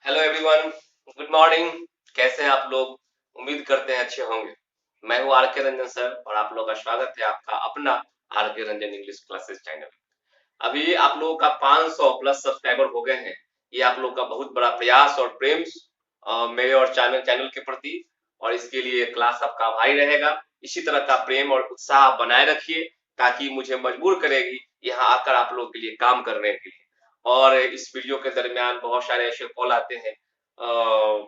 Hello everyone, good morning. कैसे हैं आप लोग? उम्मीद करते हैं अच्छे होंगे। मैं हूं आर के रंजन सर और आप लोगों का स्वागत है आपका अपना आर के रंजन इंग्लिश क्लासेस चैनल। अभी आप लोगों का 500 प्लस सब्सक्राइबर हो गए हैं। ये आप लोग का बहुत बड़ा प्रयास और प्रेम मेरे और चैनल चैनल के प्रति, और इसके लिए क्लास आपका आभारी रहेगा। इसी तरह का प्रेम और उत्साह बनाए रखिए ताकि मुझे मजबूर करेगी यहाँ आकर आप लोगों के लिए काम करने के लिए। और इस वीडियो के दरमियान बहुत सारे ऐसे कॉल आते हैं,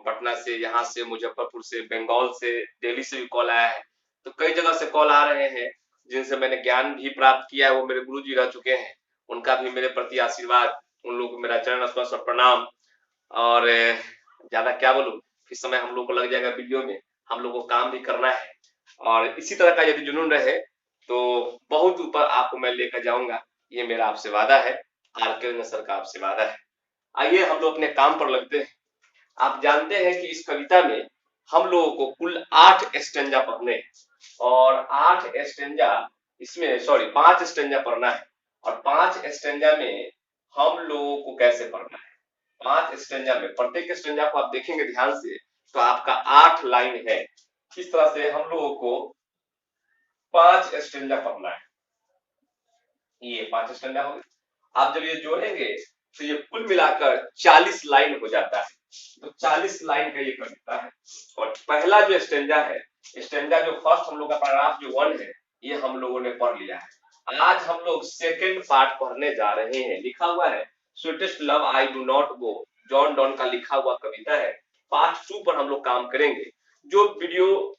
पटना से, यहाँ से, मुजफ्फरपुर से, बंगाल से, दिल्ली से भी कॉल आया है। तो कई जगह से कॉल आ रहे हैं जिनसे मैंने ज्ञान भी प्राप्त किया है, वो मेरे गुरु जी रह चुके हैं। उनका भी मेरे प्रति आशीर्वाद, उन लोगों को मेरा चरण स्पर्श और प्रणाम। और ज्यादा क्या बोलूं, इस समय हम लोग को लग जाएगा वीडियो में, हम लोग को काम भी करना है। और इसी तरह का यदि जुनून रहे तो बहुत ऊपर आपको मैं लेकर जाऊंगा, ये मेरा आपसे वादा है। आर के नसर का आपसे वादा है। आइए हम लोग अपने काम पर लगते हैं। आप जानते हैं कि इस कविता में हम लोगों को कुल 8 स्टेंजा पढ़ने हैं, और 8 स्टेंजा, इसमें सॉरी 5 स्टेंजा पढ़ना है। और 5 स्टेंजा में हम लोगों को कैसे पढ़ना है? 5 स्टेंजा में प्रत्येक स्टेंजा को आप देखेंगे ध्यान से तो आपका 8 लाइन है। किस तरह से हम लोगों को 5 स्टेंजा पढ़ना है? ये 5 स्टेंजा हो गए। आप जब ये जोड़ेंगे तो ये कुल मिलाकर 40 लाइन हो जाता है। तो 40 लाइन का ये कविता है। और पहला जो स्टेंजा है, स्टेंजा जो फर्स्ट हम लोग का पैराग्राफ जो 1 है, ये हम लोगों ने पढ़ लिया है। आज हम लोग सेकंड पार्ट पढ़ने जा रहे हैं। लिखा हुआ है sweetest love I do not go, John Donne का लिखा हुआ कविता है। पार्ट 2 पर हम लोग काम करेंगे। जो वीडियो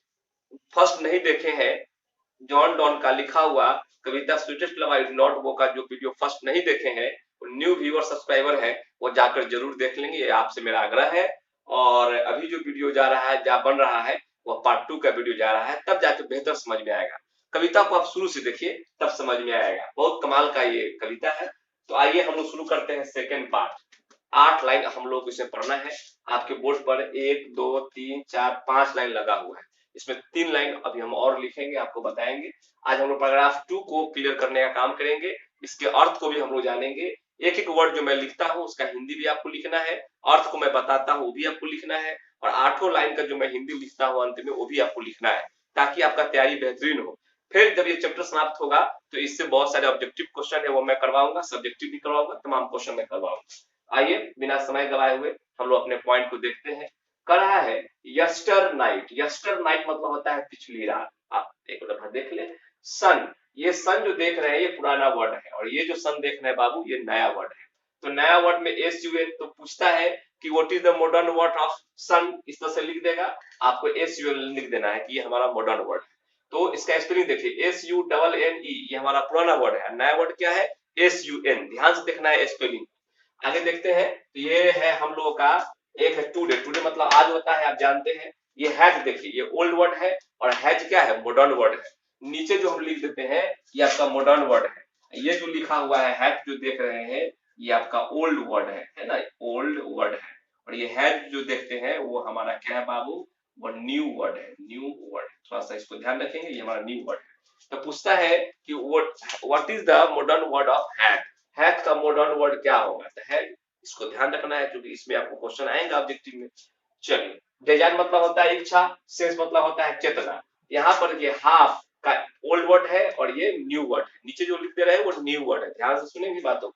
फर्स्ट नहीं देखे हैं, जॉन डॉन का लिखा हुआ कविता sweetest love I do not go का जो वीडियो फर्स्ट नहीं देखे हैं, न्यू व्यूअर सब्सक्राइबर है, वो जाकर जरूर देख लेंगे, ये आपसे मेरा आग्रह है। और अभी जो वीडियो जा रहा है, बन रहा है, वो पार्ट 2 का वीडियो जा रहा है, तब जाकर बेहतर समझ में आएगा। कविता को आप शुरू से देखिए, तब समझ में आएगा। बहुत कमाल का ये कविता है। तो आइए हम लोग शुरू करते हैं सेकेंड पार्ट। 8 लाइन हम लोग इसे पढ़ना है। आपके बोर्ड पर 1 2 3 4 5 लाइन लगा हुआ है। इसमें 3 लाइन अभी हम और लिखेंगे, आपको बताएंगे। आज हम लोग पैराग्राफ 2 को क्लियर करने का काम करेंगे। इसके अर्थ को भी हम लोग जानेंगे। एक एक वर्ड जो मैं लिखता हूँ उसका हिंदी भी आपको लिखना है, अर्थ को मैं बताता हूँ वो भी आपको लिखना है, और 8 लाइन का जो मैं हिंदी लिखता हूँ अंत में, वो भी आपको लिखना है, ताकि आपका तैयारी बेहतरीन हो। फिर जब ये चैप्टर समाप्त होगा तो इससे बहुत सारे ऑब्जेक्टिव क्वेश्चन है वो मैं करवाऊंगा, सब्जेक्टिव भी करवाऊंगा, तमाम क्वेश्चन मैं करवाऊंगा। आइए बिना समय गवाए हुए हम लोग अपने पॉइंट को देखते हैं। कर रहा है यस्टर नाइट। यस्टर नाइट मतलब होता है पिछली रात। आप एक दफा देख ले। सन, ये सन जो देख रहे हैं ये पुराना वर्ड है, और ये जो सन देख रहे हैं बाबू, ये नया वर्ड है। तो नया वर्ड में एस यू एन, तो पूछता है कि what is the modern word of sun, इस तरह से लिख देगा। आपको एस यू एन लिख देना है कि ये हमारा मॉडर्न वर्ड है। तो इसका स्पेलिंग देखिए, S U double N E, ये हमारा पुराना वर्ड है। नया वर्ड क्या है? S U N. ध्यान से देखना है स्पेलिंग। आगे देखते हैं। तो ये है हम लोगों का, एक है टुडे। टुडे मतलब आज होता है, आप जानते हैं। ये हैज देखिए, ये ओल्ड वर्ड है, और हैज क्या है? मॉडर्न वर्ड है। नीचे जो हम लिख देते हैं ये आपका मॉडर्न वर्ड है। ये जो लिखा हुआ है हैज जो देख रहे हैं, ये आपका ओल्ड वर्ड है ना, ओल्ड वर्ड है। और ये हैज जो देखते हैं वो हमारा क्या है बाबू? वो न्यू वर्ड है, न्यू वर्ड। थोड़ा सा इसको ध्यान रखेंगे, ये हमारा न्यू वर्ड है। तो पूछता है कि what is the modern word of has. Has का मॉडर्न वर्ड क्या होगा? तो है, इसको ध्यान रखना है क्योंकि इसमें आपको क्वेश्चन आएगा ऑब्जेक्टिव में। चलिए, डिजाइन मतलब होता है इच्छा, सेंस मतलब होता है चेतना। यहाँ पर ये हाफ का ओल्ड वर्ड है और ये न्यू वर्ड है। नीचे जो लिख दे रहे हैं वो न्यू वर्ड है, ध्यान से सुनेंगे बातों।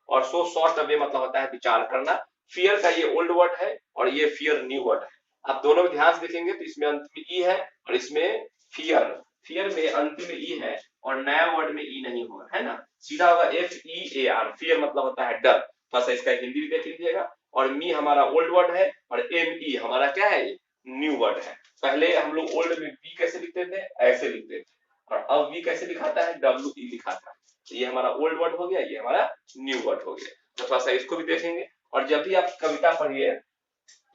और सो शॉर्ट अवे मतलब होता है विचार करना। फियर का ये ओल्ड वर्ड है और ये फियर न्यू वर्ड है। आप दोनों में ध्यान से देखेंगे तो इसमें अंत में ई है और इसमें फियर, फियर में अंत में ई है और नया वर्ड में ई नहीं होगा, है ना। सीधा होगा F E A R. Fear मतलब होता है डर। बस इसका हिंदी भी देख लीजिएगा। और मी हमारा ओल्ड वर्ड है और एम ई हमारा क्या है? न्यू वर्ड है। पहले हम लोग ओल्ड में बी कैसे लिखते थे? ऐसे लिखते थे, और अब वी कैसे लिखाता है? डब्ल्यू ई लिखाता है। तो ये हमारा ओल्ड वर्ड हो गया, ये हमारा न्यू वर्ड हो गया। तो थोड़ा सा इसको भी देखेंगे। और जब भी आप कविता पढ़िए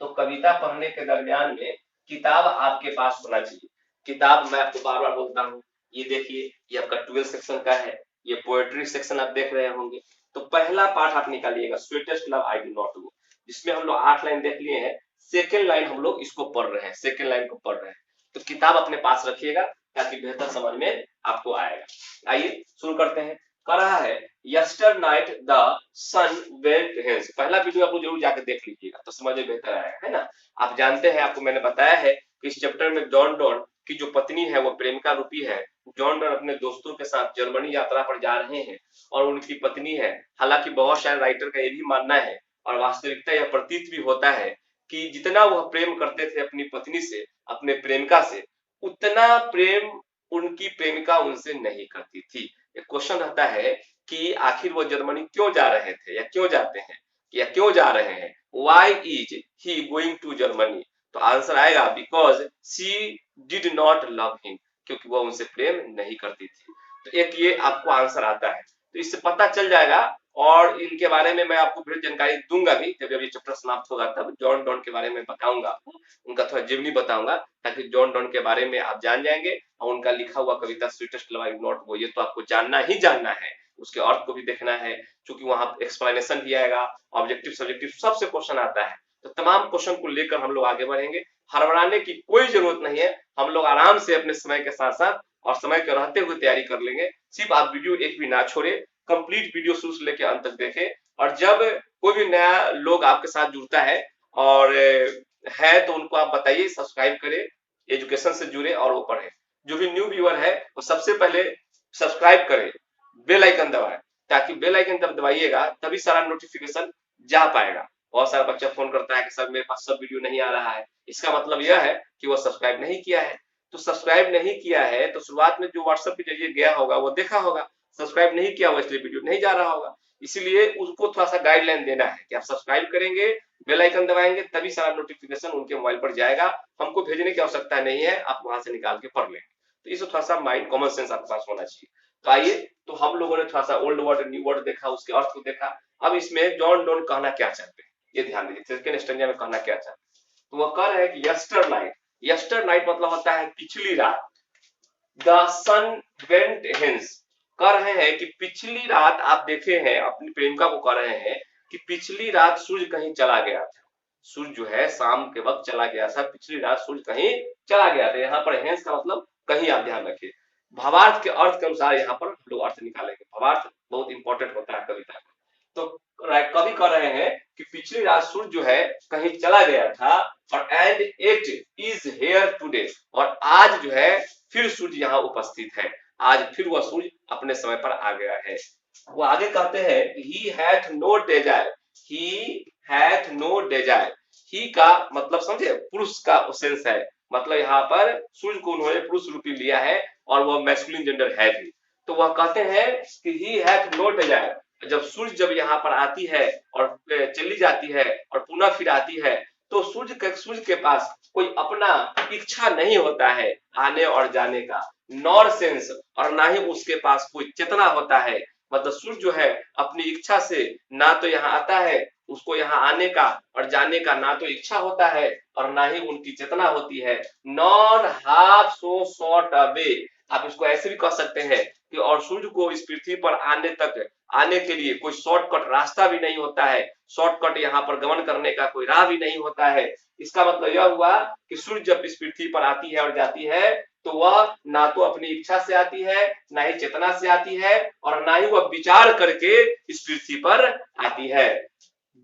तो कविता पढ़ने के दरमियान में किताब आपके पास होना चाहिए। किताब मैं आपको बार बार बोलता हूँ। ये देखिए, ये आपका 12 सेक्शन का है, ये पोएट्री सेक्शन आप देख रहे होंगे। तो पहला पार्ट आप निकालिएगा, sweetest love I do not go, जिसमें हम लोग 8 लाइन देख लिए हैं। सेकेंड लाइन हम लोग इसको पढ़ रहे हैं, सेकेंड लाइन को पढ़ रहे हैं। तो किताब अपने पास रखिएगा ताकि बेहतर समझ में आपको आएगा। आइए शुरू करते हैं। कह रहा है yester night the sun went hence. पहला वीडियो आप लोग जरूर जाकर देख लीजिएगा तो समझ में बेहतर आएगा, है ना। आप जानते हैं, आपको मैंने बताया है कि इस चैप्टर में जॉन डॉन की जो पत्नी है वो प्रेमिका रूपी है। जॉन डॉन अपने दोस्तों के साथ जर्मनी यात्रा पर जा रहे हैं और उनकी पत्नी है। हालांकि बहुत सारे राइटर का ये भी मानना है और वास्तविकता यह प्रतीत भी होता है कि जितना वह प्रेम करते थे अपनी पत्नी से, अपने प्रेमिका से, उतना प्रेम उनकी प्रेमिका उनसे नहीं करती थी। एक क्वेश्चन रहता है कि आखिर वो जर्मनी क्यों जा रहे थे या क्यों जाते हैं या क्यों जा रहे हैं, why is he going to Germany. तो आंसर आएगा because she did not love him, क्योंकि वो उनसे प्रेम नहीं करती थी। तो एक ये आपको आंसर आता है, तो इससे पता चल जाएगा। और इनके बारे में मैं आपको फिर जानकारी दूंगा भी, जब ये चैप्टर समाप्त होगा तब जॉन डॉन के बारे में बताऊंगा आपको, उनका थोड़ा जीवनी बताऊंगा, ताकि जॉन डॉन के बारे में आप जान जाएंगे। और उनका लिखा हुआ कविता स्वीटेस्ट लव आई नॉट, वो ये तो आपको जानना ही जानना है, उसके अर्थ को भी देखना है, क्योंकि वहां एक्सप्लेनेशन भी आएगा, ऑब्जेक्टिव सब्जेक्टिव सबसे क्वेश्चन आता है। तो तमाम क्वेश्चन को लेकर हम लोग आगे बढ़ेंगे। हड़बड़ाने की कोई जरूरत नहीं है, हम लोग आराम से अपने समय के साथ साथ और समय के रहते हुए तैयारी कर लेंगे। सिर्फ आप वीडियो एक भी ना छोड़े, कंप्लीट वीडियो शुरू से लेकर अंत तक देखें। और जब कोई भी नया लोग आपके साथ जुड़ता है और है तो उनको आप बताइए सब्सक्राइब करें, एजुकेशन से जुड़े और वो पढ़े। जो भी न्यू व्यूअर है वो सबसे पहले सब्सक्राइब करें, बेल आइकन दबाएं, ताकि बेल आइकन जब दबाइएगा तभी सारा नोटिफिकेशन जा पाएगा। बहुत सारा बच्चा फोन करता है कि सर मेरे पास सब वीडियो नहीं आ रहा है, इसका मतलब यह है कि वो सब्सक्राइब नहीं किया है। तो सब्सक्राइब नहीं किया है तो शुरुआत में जो व्हाट्सएप के जरिए गया होगा वो देखा होगा, सब्सक्राइब नहीं किया होगा इसलिए वीडियो नहीं जा रहा होगा। इसीलिए उसको थोड़ा सा गाइडलाइन देना है कि आप सब्सक्राइब करेंगे, बेल आइकन दबाएंगे, तभी सारा नोटिफिकेशन उनके मोबाइल पर जाएगा। हमको भेजने की आवश्यकता नहीं है, आप वहां से निकाल के पढ़ लेंगे। तो इसमें थोड़ा सा माइंड कॉमन सेंस आपके पास होना चाहिए। तो आइए, तो हम लोगों ने थोड़ा सा ओल्ड वर्ड न्यू वर्ड देखा, उसके अर्थ को देखा। अब इसमें जॉन डॉन कहना क्या चाहते हैं ये ध्यान दीजिए, सेकंड स्टेंजा में कहना क्या चाहते हैं। तो वह कह रहे हैं कि यस्टर नाइट, यस्टर नाइट मतलब होता है पिछली रात। द सन वेंट हेंस, कह रहे हैं कि पिछली रात आप देखे हैं, अपनी प्रेमिका को कह रहे हैं कि पिछली रात सूर्य कहीं चला गया था। सूर्य जो है शाम के वक्त चला गया था, पिछली रात सूर्य कहीं चला गया था। यहाँ पर हेंस का मतलब कहीं, आप ध्यान रखिए। भावार्थ के अर्थ के अनुसार यहाँ पर लोग अर्थ निकालेंगे, भावार्थ बहुत इंपॉर्टेंट होता है कविता में। तो कवि कह रहे हैं कि पिछली रात सूर्य जो है कहीं चला गया था, और and it is here today, और आज जो है फिर सूर्य यहाँ उपस्थित है। आज फिर वह सूर्य अपने समय पर आ गया है। वो आगे कहते हैं ही हैथ नो डिजायर, ही हैथ नो डिजायर। ही का मतलब समझे, पुरुष का सेंस है, मतलब यहाँ पर सूर्य को उन्होंने पुरुष रूपी लिया है और वह मैस्कुलिन जेंडर है भी। तो वह कहते हैं कि ही हैथ नो डिजायर, जब सूर्य जब यहाँ पर आती है और चली जाती है और पुनः फिर आती है, तो सूर्य के पास कोई अपना इच्छा नहीं होता है आने और जाने का, नॉर सेंस, और ना ही उसके पास कोई चेतना होता है। मतलब सूर्य जो है अपनी इच्छा से ना तो यहाँ आता है, उसको यहाँ आने का और जाने का ना तो इच्छा होता है और ना ही उनकी चेतना होती है। Nor half so short away, आप इसको ऐसे भी कह सकते हैं कि और सूर्य को इस पृथ्वी पर आने के लिए कोई शॉर्टकट रास्ता भी नहीं होता है, शॉर्टकट यहाँ पर गमन करने का कोई राह भी नहीं होता है। इसका मतलब यह हुआ कि सूर्य जब इस पृथ्वी पर आती है और जाती है तो वह ना तो अपनी इच्छा से आती है, ना ही चेतना से आती है, और ना ही वह विचार करके इस पृथ्वी पर आती है।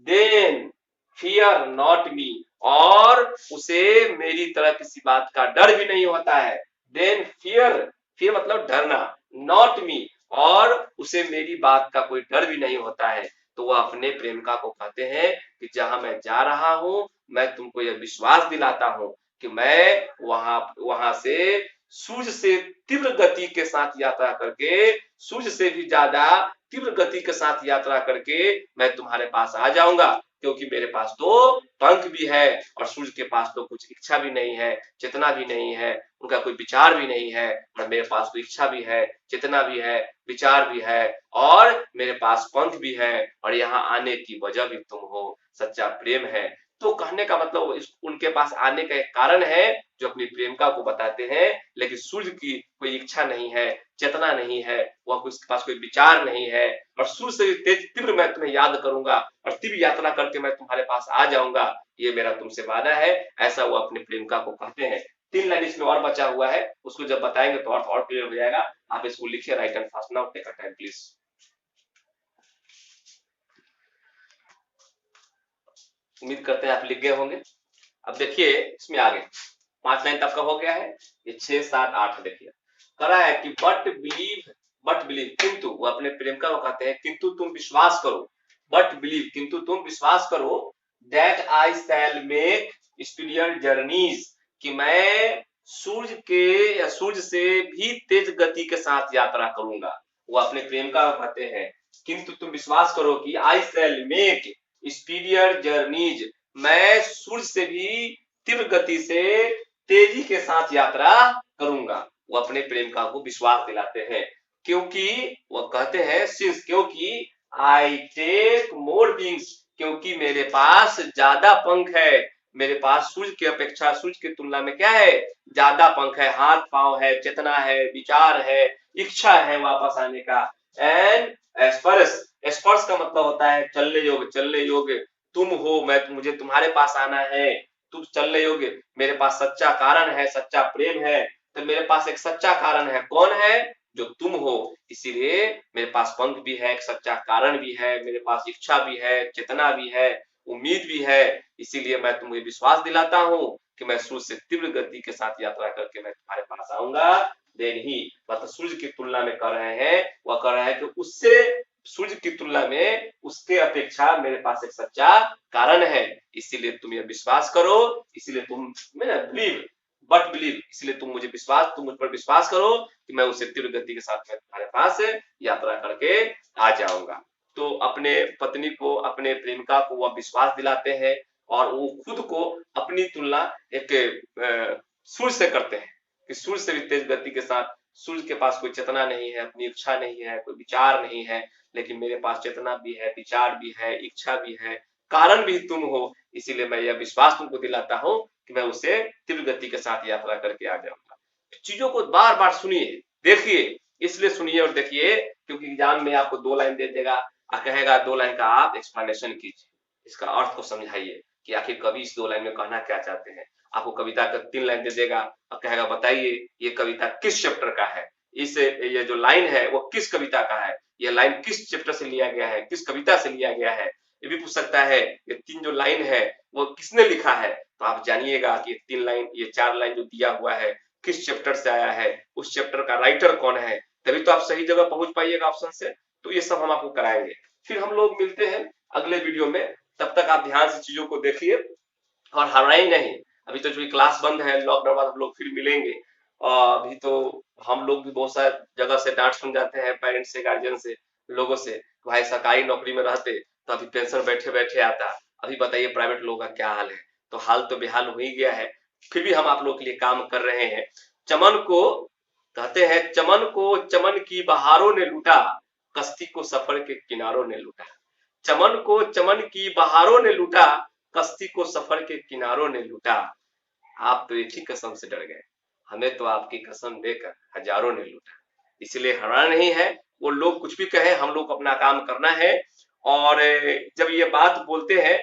देन फियर नॉट मी, और उसे मेरी तरह किसी बात का डर भी नहीं होता है। देन फियर, फियर मतलब डरना, नॉट मी, और उसे मेरी बात का कोई डर भी नहीं होता है। तो वह अपने प्रेमिका को कहते हैं कि जहां मैं जा रहा हूं, मैं तुमको यह विश्वास दिलाता हूं कि मैं वहां से सूर्य से तीव्र गति के साथ यात्रा करके, सूर्य से भी ज्यादा तीव्र गति के साथ यात्रा करके मैं तुम्हारे पास आ जाऊंगा, क्योंकि मेरे पास तो पंख भी है और सूर्य के पास तो कुछ इच्छा भी नहीं है, चेतना भी नहीं है, उनका कोई विचार भी नहीं है, और मेरे पास तो इच्छा भी है, चेतना भी है, विचार भी है, और मेरे पास पंख भी है, और यहाँ आने की वजह भी तुम हो, सच्चा प्रेम है। तो कहने का मतलब उनके पास आने का एक कारण है जो अपनी प्रेमिका को बताते हैं, लेकिन सूर्य की कोई इच्छा नहीं है, चेतना नहीं है, वह उसके पास कोई विचार नहीं है, और सूर्य से तेज तीव्र मैं तुम्हें याद करूंगा और तीव्र यात्रा करके मैं तुम्हारे पास आ जाऊंगा, ये मेरा तुमसे वादा है, ऐसा वो अपनी प्रेमिका को कहते हैं। 3 लाइन इसमें और बचा हुआ है, उसको जब बताएंगे तो अर्थ और क्लियर हो जाएगा। आप इसको लिखिए, write and fast now, take a time please. उम्मीद करते हैं आप लिख गए होंगे। अब देखिए इसमें आगे 5 लाइन तक का हो गया है, ये 6 7 8 देखिए करा है कि बट बिलीव किंतु, वो अपने प्रेमिका को कहते हैं किंतु तुम विश्वास करो, बट बिलीव किंतु तुम विश्वास करो, that I shall make speedier journeys, कि मैं सूर्य के या सूर्य से भी तेज गति के साथ यात्रा करूंगा। वो अपने प्रेमिका को कहते हैं किंतु तुम विश्वास करो कि आई शैल मेक स्पीडियर जर्नीज, मैं सूर्य से भी तीव्र गति से तेजी के साथ यात्रा करूंगा। वो अपने प्रेमिका को विश्वास दिलाते हैं, क्योंकि वो कहते हैं सिंस, क्योंकि आई टेक मोर विंग्स, क्योंकि मेरे पास ज्यादा पंख है, मेरे पास सूर्य की अपेक्षा, सूर्य की तुलना में क्या है, ज्यादा पंख है, हाथ पांव है, चेतना है, विचार है, इच्छा है वापस आने का। एंड स्पर्श, स्पर्श का मतलब होता है चलने योग्य, चलने योग्य तुम हो, मैं मुझे तुम्हारे पास आना है, तुम चलने योग्य, मेरे पास सच्चा कारण है, सच्चा प्रेम है, तो मेरे पास एक सच्चा कारण है, कौन है, जो तुम हो, इसीलिए मेरे पास पंख भी है, एक सच्चा कारण भी है, मेरे पास इच्छा भी है, चेतना भी है, उम्मीद भी है, इसीलिए मैं तुम्हें विश्वास दिलाता हूँ कि मैं सूर्य से तीव्र गति के साथ यात्रा करके मैं तुम्हारे पास आऊंगा। देन ही मतलब सूर्य की तुलना में कर रहे हैं, वह कर रहे हैं कि उससे, सूर्य की तुलना में उसके अपेक्षा मेरे पास एक सच्चा कारण है, इसीलिए तुम ये विश्वास करो, इसीलिए तुम बिलीव, बट बिलीव, इसलिए तुम मुझ पर विश्वास करो कि मैं उसे तीव्र गति के साथ में तुम्हारे पास यात्रा करके आ जाऊंगा। तो अपने पत्नी को, अपने प्रेमिका को वह विश्वास दिलाते हैं, और वो खुद को अपनी तुलना एक सूर्य से करते हैं कि सूर्य से भी तेज गति के साथ, सूर्य के पास कोई चेतना नहीं है, अपनी इच्छा नहीं है, कोई विचार नहीं है, लेकिन मेरे पास चेतना भी है, विचार भी है, इच्छा भी है, कारण भी तुम हो, इसीलिए मैं यह विश्वास तुमको दिलाता हूँ कि मैं उसे तीव्र गति के साथ यात्रा करके आ जाऊंगा। चीजों को बार बार सुनिए, देखिए, इसलिए सुनिए और देखिए क्योंकि एग्जाम में आपको 2 लाइन दे देगा और कहेगा 2 लाइन का आप एक्सप्लेनेशन कीजिए, इसका अर्थ को समझाइए कि आखिर कवि इस 2 लाइन में कहना क्या चाहते हैं। आपको कविता का 3 लाइन दे देगा और कहेगा बताइए ये कविता किस चैप्टर का है, इस ये जो लाइन है वो किस कविता का है, ये लाइन किस चैप्टर से लिया गया है, किस कविता से लिया गया है, ये भी पूछ सकता है, ये 3 जो लाइन है वो किसने लिखा है, तो आप जानिएगा कि 3 लाइन, ये 4 लाइन जो दिया हुआ है किस चैप्टर से आया है, उस चैप्टर का राइटर कौन है, तभी तो आप सही जगह पहुंच पाइएगा ऑप्शन से। तो ये सब हम आपको कराएंगे। फिर हम लोग मिलते हैं अगले वीडियो में, तब तक आप ध्यान से चीजों को देखिए और हरना ही नहीं। अभी तो जो क्लास बंद है, लॉकडाउन बाद हम लोग फिर मिलेंगे, और अभी तो हम लोग भी बहुत सारे जगह से डांट सुन जाते हैं, पेरेंट्स से, गार्जियन से, लोगों से, भाई सरकारी नौकरी में रहते तो अभी पेंशन बैठे बैठे आता, अभी बताइए प्राइवेट लोगों का क्या हाल है। तो हाल तो बेहाल हो ही गया है, फिर भी हम आप लोग के लिए काम कर रहे हैं। चमन को कहते हैं, चमन को चमन की बहारों ने लूटा, कश्ती को सफर के किनारों ने लूटा, चमन को चमन की बहारों ने लूटा, कश्ती को सफर के किनारों ने लूटा। आप तो एक ही कसम से डर गए, हमें तो आपकी कसम देकर हजारों ने लूटा। इसलिए हराना नहीं है, वो लोग कुछ भी कहे, हम लोग अपना काम करना है। और जब ये बात बोलते हैं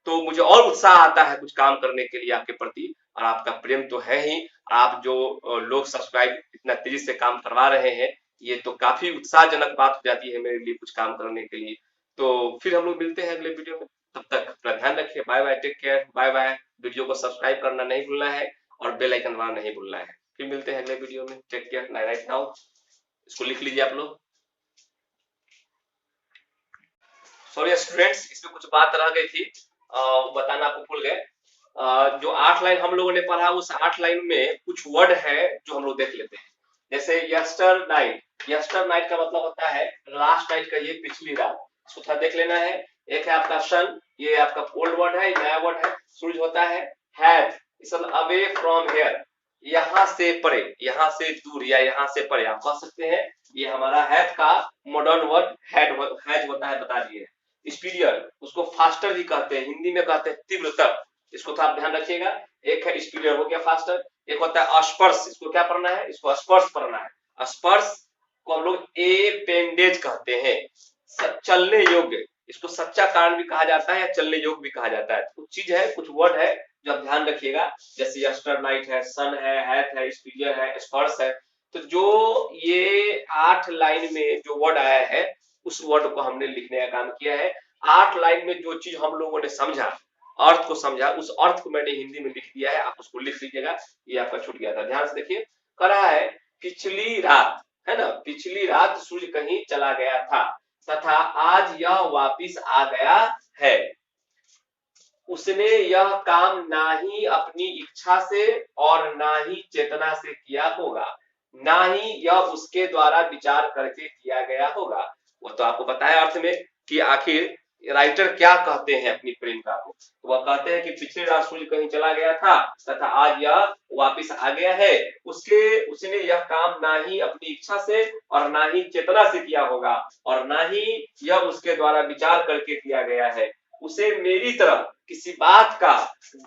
तो मुझे और उत्साह आता है कुछ काम करने के लिए आपके प्रति, और आपका प्रेम तो है ही, आप जो लोग सब्सक्राइब इतना तेजी से काम करवा रहे हैं, ये तो काफी उत्साहजनक बात हो जाती है मेरे लिए कुछ काम करने के लिए। तो फिर हम लोग मिलते हैं अगले वीडियो में, तब तक अपना ध्यान रखिए, bye bye, take care, bye bye. Video को सब्सक्राइब करना नहीं भूलना है और बेल आइकन दबाना नहीं भूलना है। फिर मिलते हैं अगले वीडियो में, टेक केयर, राइट नाउ इसको लिख लीजिए आप लोग। सॉरी स्टूडेंट्स, इसमें कुछ बात रह गई थी, बताना आपको भूल गए। जो 8 लाइन हम लोगों ने पढ़ा, उस 8 लाइन में कुछ वर्ड है जो हम लोग देख लेते हैं। जैसे यस्टर नाइट, यस्टर नाइट का मतलब होता है लास्ट नाइट का, ये पिछली रात, इसको थोड़ा देख लेना है। एक है आपका सन, ये आपका ओल्ड वर्ड है, नया वर्ड है, सूरज होता है। Hath is away from here, यहाँ से परे, यहाँ से दूर या यहाँ से परे आप कह सकते हैं, ये हमारा हैथ का मॉडर्न वर्ड हैज होता है, बता दिए। स्पीडियर, उसको फास्टर भी कहते हैं, हिंदी में कहते हैं तीव्रतर, इसको तो आप ध्यान रखिएगा। एक है स्पीडियर, हो गया फास्टर। एक होता है स्पर्श, इसको क्या पढ़ना है, इसको स्पर्श पढ़ना है। स्पर्श को हम लोग एपेंडेज कहते हैं, चलने योग्य, इसको सच्चा कारण भी कहा जाता है या चलने योग्य भी कहा जाता है। कुछ चीज है, कुछ वर्ड है जो आप ध्यान रखिएगा, जैसे यस्टर नाइट है, सन है, हैथ है, स्पीडियर है, स्पर्श है। तो जो ये 8 लाइन में जो वर्ड आया है, उस वर्ड को हमने लिखने का काम किया है। 8 लाइन में जो चीज हम लोगों ने समझा, अर्थ को समझा, उस अर्थ को मैंने हिंदी में लिख दिया है, आप उसको लिख लीजिएगा। ये आपका छूट गया था, ध्यान से देखिए। कह रहा है पिछली रात, है ना, पिछली रात सूर्य कहीं चला गया था तथा आज यह वापिस आ गया है। उसने यह काम ना ही अपनी इच्छा से और ना ही चेतना से किया होगा, ना ही यह उसके द्वारा विचार करके किया गया होगा। वो तो आपको बताया अर्थ में कि आखिर राइटर क्या कहते हैं अपनी प्रेमिका को। तो वह कहते हैं कि पिछली रात सूर्य कहीं चला गया था तथा आज यह वापिस आ गया है। उसने यह काम ना ही अपनी इच्छा से और ना ही चेतना से किया होगा और ना ही यह उसके द्वारा विचार करके किया गया है। उसे मेरी तरह किसी बात का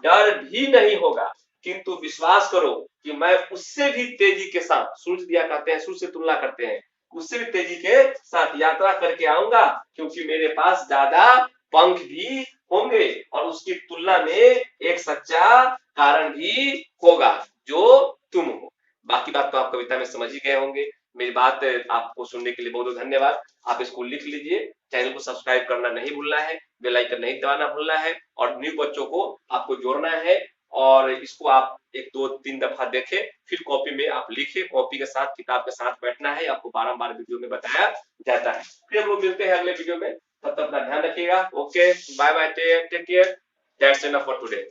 डर भी नहीं होगा, किंतु विश्वास करो कि मैं उससे भी तेजी के साथ, सूर्य दिया कहते हैं, सूर्य से तुलना करते हैं, उससे भी तेजी के साथ यात्रा करके आऊंगा, क्योंकि मेरे पास ज्यादा पंख भी होंगे और उसकी तुलना में एक सच्चा कारण भी होगा जो तुम हो। बाकी बात तो आप कविता में समझ ही गए होंगे। मेरी बात आपको सुनने के लिए बहुत बहुत धन्यवाद। आप इसको लिख लीजिए, चैनल को सब्सक्राइब करना नहीं भूलना है, बेल आइकन नहीं दबाना भूलना है और न्यू बच्चों को आपको जोड़ना है। और इसको आप एक दो तीन दफा देखें, फिर कॉपी में आप लिखे, कॉपी के साथ किताब के साथ बैठना है, आपको बारंबार वीडियो में बताया जाता है। फिर हम लोग मिलते हैं अगले वीडियो में, तब तक अपना ध्यान रखिएगा। Okay, bye bye, take care, that's enough for today.